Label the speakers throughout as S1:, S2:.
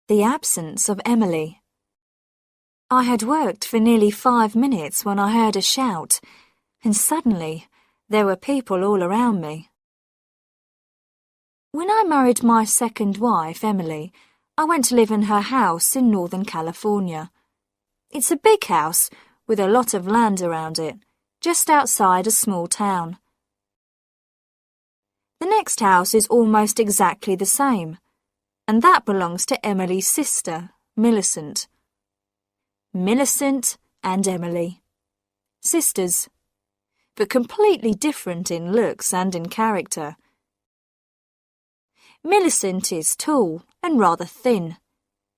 S1: The absence of Emily. I had worked for nearly 5 minutes when I heard a shout, and suddenly there were people all around me. When I married my second wife, Emily, I went to live in her house in Northern California. It's a big house with a lot of land around it, just outside a small town. The next house is almost exactly the same, and that belongs to Emily's sister, Millicent. Millicent and Emily. Sisters, but completely different in looks and in character. Millicent is tall and rather thin.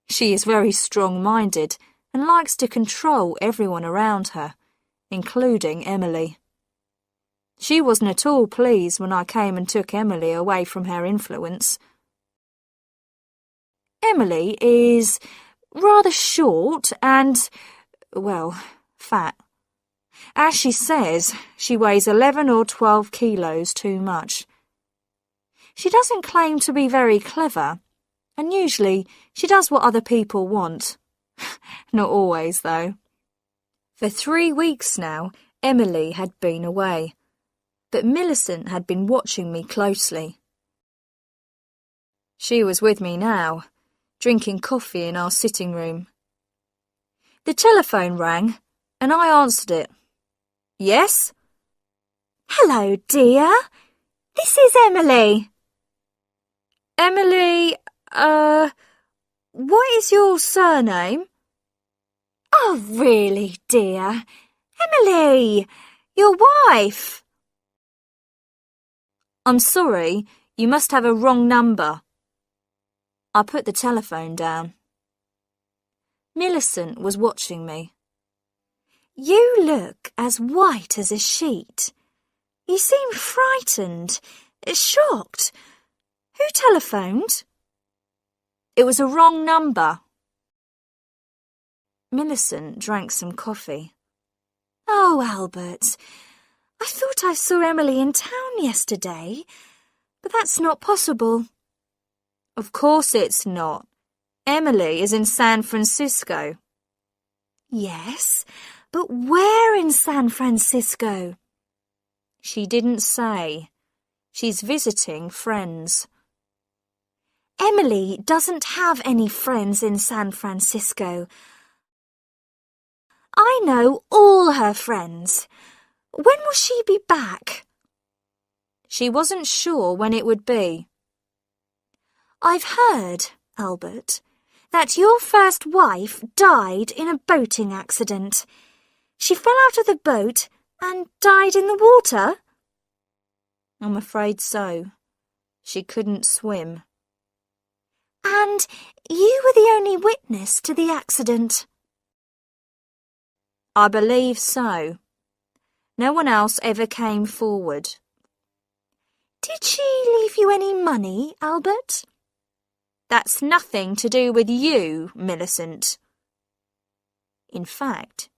S1: She is very strong-minded and likes to control everyone around her, including Emily. She wasn't at all pleased when I came and took Emily away from her influence. Emily is rather short and, well, fat. As she says, she weighs 11 or 12 kilos too much. She doesn't claim to be very clever, and usually she does what other people want. Not always, though. For 3 weeks now, Emily had been away, but Millicent had been watching me closely. She was with me now, drinking coffee in our sitting room. The telephone rang, and I answered it. Yes?
S2: Hello, dear. This is Emily.
S1: Emily, what is your surname?
S2: Oh, really, dear? Emily, your wife.
S1: I'm sorry, you must have a wrong number. I put the telephone down. Millicent was watching me.
S2: You look as white as a sheet. You seem frightened, shocked. Who telephoned?
S1: It was a wrong number. Millicent drank some coffee.
S2: Oh, Albert, I thought I saw Emily in town yesterday, but that's not possible.
S1: Of course it's not. Emily is in San Francisco.
S2: Yes, but where in San Francisco?
S1: She didn't say. She's visiting friends.
S2: Emily doesn't have any friends in San Francisco. I know all her friends. When will she be back?
S1: She wasn't sure when it would be.
S2: I've heard, Albert, that your first wife died in a boating accident. She fell out of the boat and died in the water?
S1: I'm afraid so. She couldn't swim.
S2: And you were the only witness to the accident?
S1: I believe so. No one else ever came forward.
S2: Did she leave you any money, Albert?
S1: That's nothing to do with you, Millicent. In fact,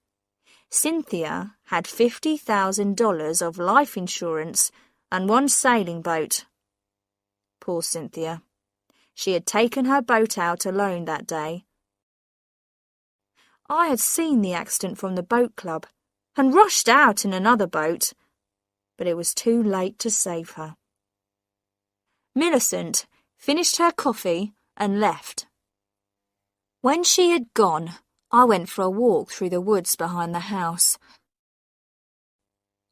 S1: Cynthia had $50,000 of life insurance and 1 sailing boat. Poor Cynthia. She had taken her boat out alone that day. I had seen the accident from the boat club and rushed out in another boat, but it was too late to save her. Millicent finished her coffee and left. When she had gone, I went for a walk through the woods behind the house.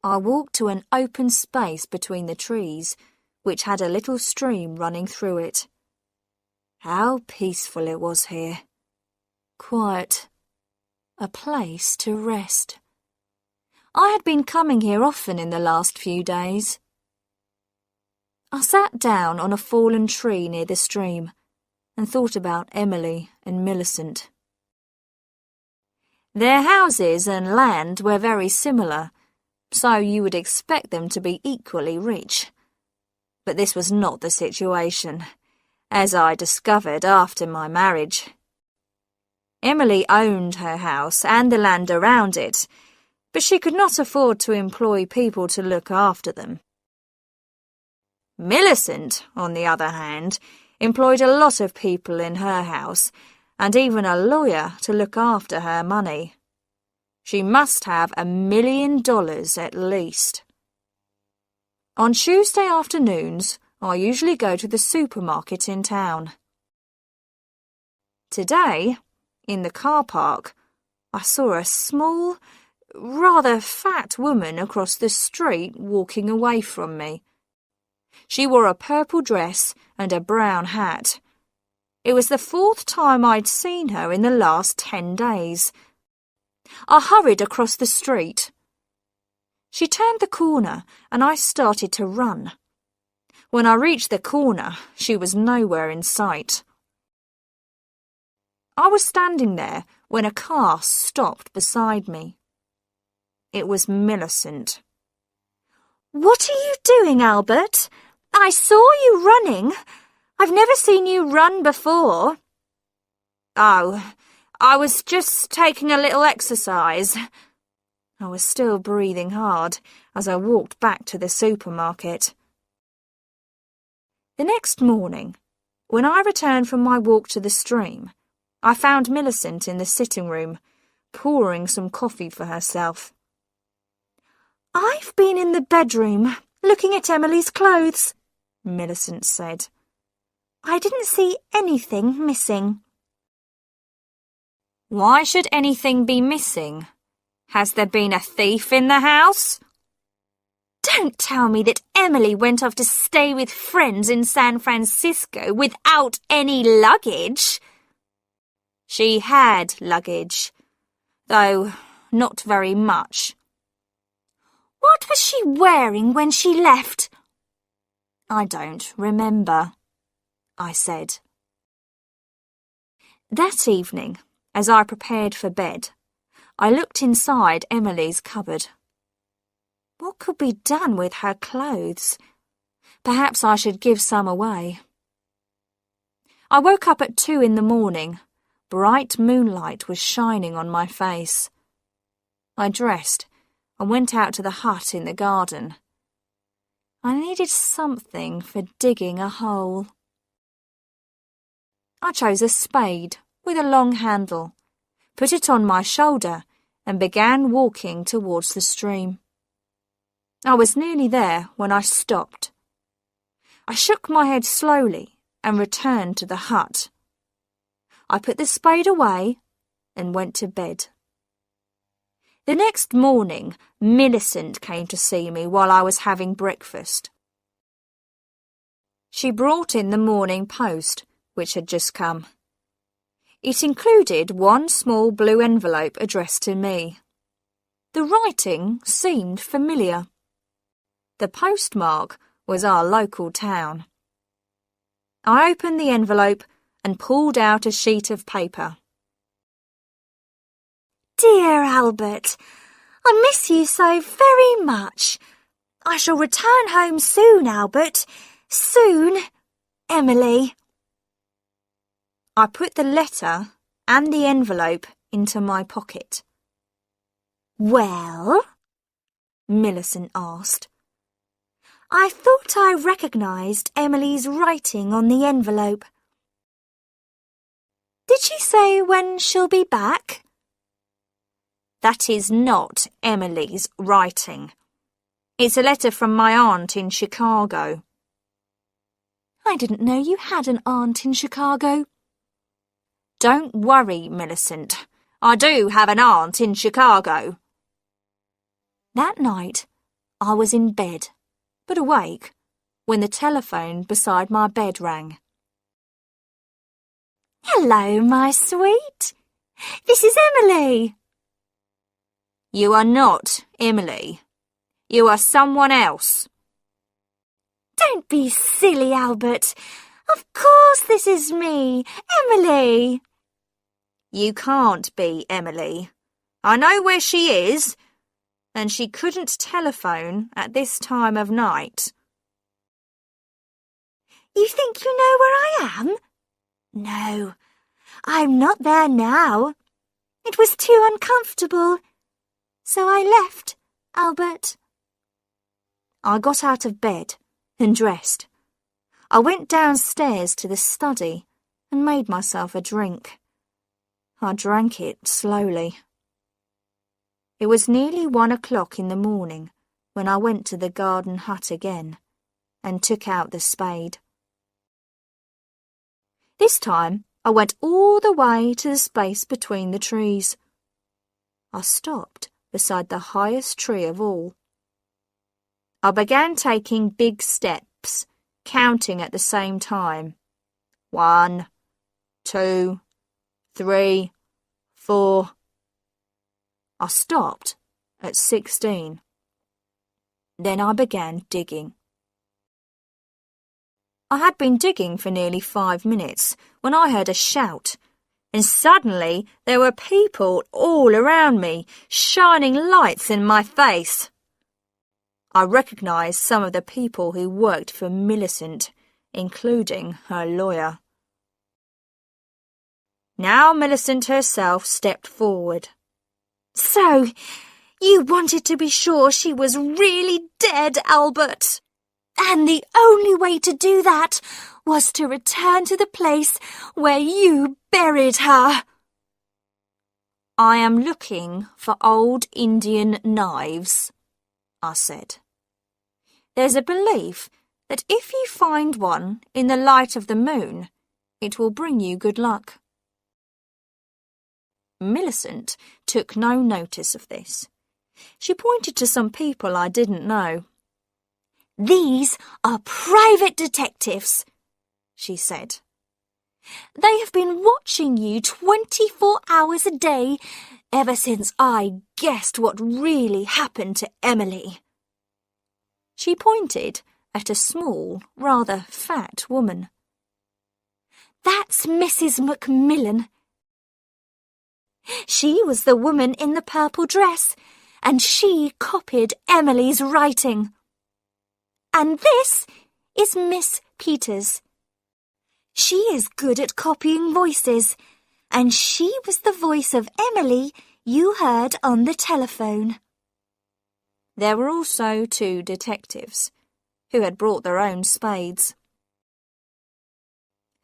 S1: I walked to an open space between the trees, which had a little stream running through it. How peaceful it was here. Quiet. A place to rest. I had been coming here often in the last few days. I sat down on a fallen tree near the stream and thought about Emily and Millicent. Their houses and land were very similar, so you would expect them to be equally rich. But this was not the situation, as I discovered after my marriage. Emily owned her house and the land around it, but she could not afford to employ people to look after them. Millicent, on the other hand, employed a lot of people in her house, and even a lawyer to look after her money. She must have $1 million at least. On Tuesday afternoons, I usually go to the supermarket in town. Today, in the car park, I saw a small, rather fat woman across the street walking away from me. She wore a purple dress and a brown hat. It was the 4th time I'd seen her in the last 10 days. I hurried across the street. She turned the corner and I started to run. When I reached the corner, she was nowhere in sight. I was standing there when a car stopped beside me. It was Millicent.
S2: "What are you doing, Albert? I saw you running. I've never seen you run before."
S1: "Oh, I was just taking a little exercise." I was still breathing hard as I walked back to the supermarket. The next morning, when I returned from my walk to the stream, I found Millicent in the sitting room, pouring some coffee for herself.
S2: "I've been in the bedroom, looking at Emily's clothes," Millicent said. "I didn't see anything missing."
S1: "Why should anything be missing? Has there been a thief in the house?"
S2: "Don't tell me that Emily went off to stay with friends in San Francisco without any luggage."
S1: "She had luggage, though not very much."
S2: "What was she wearing when she left?"
S1: "I don't remember," I said. That evening, as I prepared for bed, I looked inside Emily's cupboard. What could be done with her clothes? Perhaps I should give some away. I woke up at 2 in the morning. Bright moonlight was shining on my face. I dressed and went out to the hut in the garden. I needed something for digging a hole. I chose a spade with a long handle, put it on my shoulder, and began walking towards the stream. I was nearly there when I stopped. I shook my head slowly and returned to the hut. I put the spade away and went to bed. The next morning, Millicent came to see me while I was having breakfast. She brought in the Morning Post, which had just come. It included one small blue envelope addressed to me. The writing seemed familiar. The postmark was our local town. I opened the envelope and pulled out a sheet of paper.
S2: "Dear Albert, I miss you so very much. I shall return home soon, Albert. Soon, Emily."
S1: I put the letter and the envelope into my pocket.
S2: "Well?" Millicent asked. "I thought I recognised Emily's writing on the envelope." "Did she say when she'll be back?"
S1: "That is not Emily's writing. It's a letter from my aunt in Chicago."
S2: "I didn't know you had an aunt in Chicago."
S1: "Don't worry, Millicent. I do have an aunt in Chicago." That night, I was in bed, but awake, when the telephone beside my bed rang.
S2: "Hello, my sweet. This is Emily."
S1: "You are not Emily. You are someone else."
S2: "Don't be silly, Albert. Of course this is me, Emily."
S1: "You can't be Emily. I know where she is, and she couldn't telephone at this time of night."
S2: "You think you know where I am?" "No, I'm not there now. It was too uncomfortable. So I left, Albert."
S1: I got out of bed and dressed. I went downstairs to the study and made myself a drink. I drank it slowly. It was nearly 1 o'clock in the morning when I went to the garden hut again and took out the spade. This time I went all the way to the space between the trees. I stopped beside the highest tree of all. I began taking big steps, counting at the same time. 1, 2, 3, 4. I stopped at 16. Then I began digging. I had been digging for nearly 5 minutes when I heard a shout, and suddenly there were people all around me, shining lights in my face. I recognised some of the people who worked for Millicent, including her lawyer. Now Millicent herself stepped forward.
S2: "So, you wanted to be sure she was really dead, Albert. And the only way to do that was to return to the place where you buried her."
S1: "I am looking for old Indian knives," I said. "There's a belief that if you find one in the light of the moon, it will bring you good luck." Millicent took no notice of this. She pointed to some people I didn't know.
S2: "These are private detectives," she said. "They have been watching you 24 hours a day ever since I guessed what really happened to Emily."
S1: She pointed at a small, rather fat woman.
S2: "That's Mrs. Macmillan. She was the woman in the purple dress, and she copied Emily's writing. And this is Miss Peters. She is good at copying voices, and she was the voice of Emily you heard on the telephone."
S1: There were also 2 detectives, who had brought their own spades.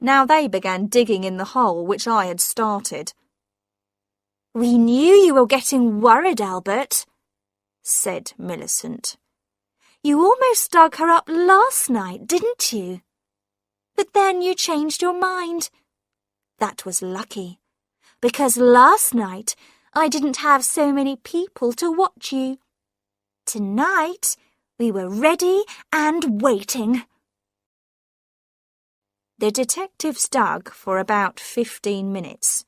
S1: Now they began digging in the hole which I had started.
S2: "We knew you were getting worried, Albert," said Millicent. "You almost dug her up last night, didn't you? But then you changed your mind. That was lucky, because last night I didn't have so many people to watch you. Tonight we were ready and waiting."
S1: The detectives dug for about 15 minutes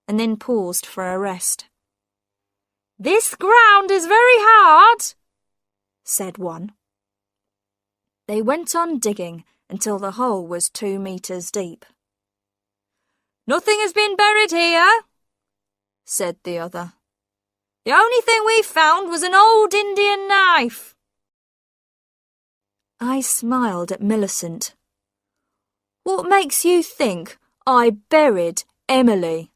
S1: and then paused for a rest. "This ground is very hard," said one. They went on digging until the hole was 2 meters deep. "Nothing has been buried here," said the other. "The only thing we found was an old Indian knife." I smiled at Millicent. "What makes you think I buried Emily?"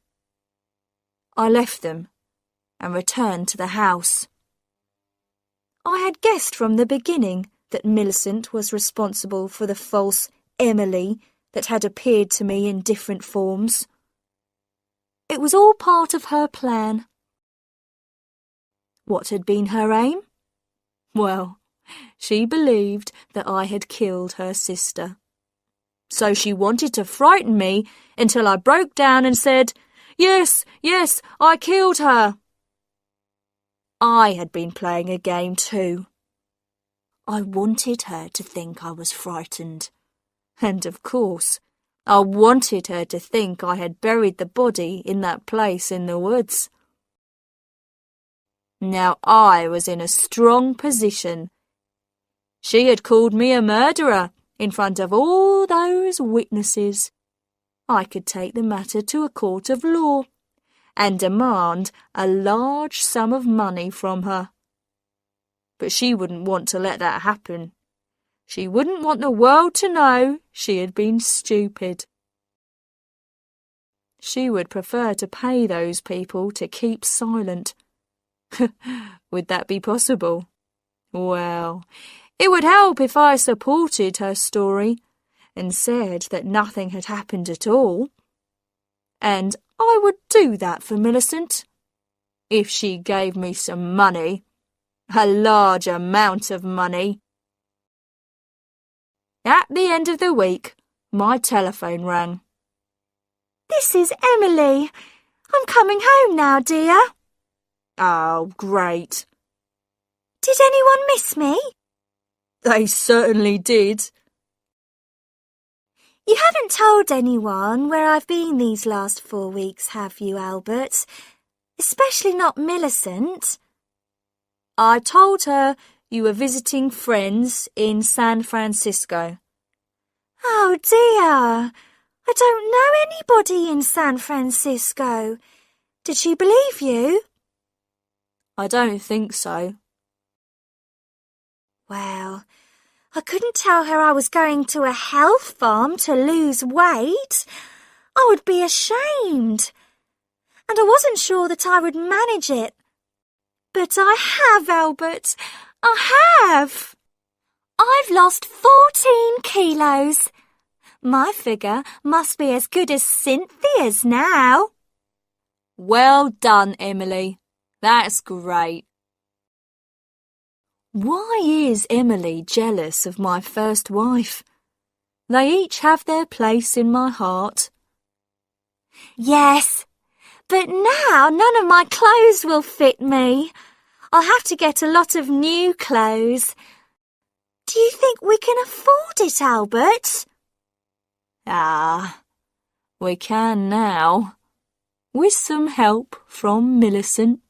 S1: I left them and returned to the house. I had guessed from the beginning that Millicent was responsible for the false Emily that had appeared to me in different forms. It was all part of her plan. What had been her aim? Well, she believed that I had killed her sister. So she wanted to frighten me until I broke down and said, Yes, I killed her." I had been playing a game too. I wanted her to think I was frightened. And of course, I wanted her to think I had buried the body in that place in the woods. Now I was in a strong position. She had called me a murderer in front of all those witnesses. I could take the matter to a court of law and demand a large sum of money from her. But she wouldn't want to let that happen. She wouldn't want the world to know she had been stupid. She would prefer to pay those people to keep silent. Would that be possible? Well, it would help if I supported her story and said that nothing had happened at all. And I would do that for Millicent, if she gave me some money, a large amount of money. At the end of the week, my telephone rang.
S2: This is Emily. I'm coming home now, dear.
S1: Oh, great.
S2: Did anyone miss me?
S1: They certainly did.
S2: You haven't told anyone where I've been these last 4 weeks, have you, Albert? Especially not Millicent.
S1: I told her you were visiting friends in San Francisco.
S2: Oh, dear. I don't know anybody in San Francisco. Did she believe you?
S1: I don't think so.
S2: Well, I couldn't tell her I was going to a health farm to lose weight. I would be ashamed. And I wasn't sure that I would manage it. But I have, Albert. I have. I've lost 14 kilos. My figure must be as good as Cynthia's now.
S1: Well done, Emily. That's great. Why is Emily jealous of my first wife? They each have their place in my heart.
S2: Yes, but now none of my clothes will fit me. I'll have to get a lot of new clothes. Do you think we can afford it, Albert?
S1: We can now, with some help from Millicent.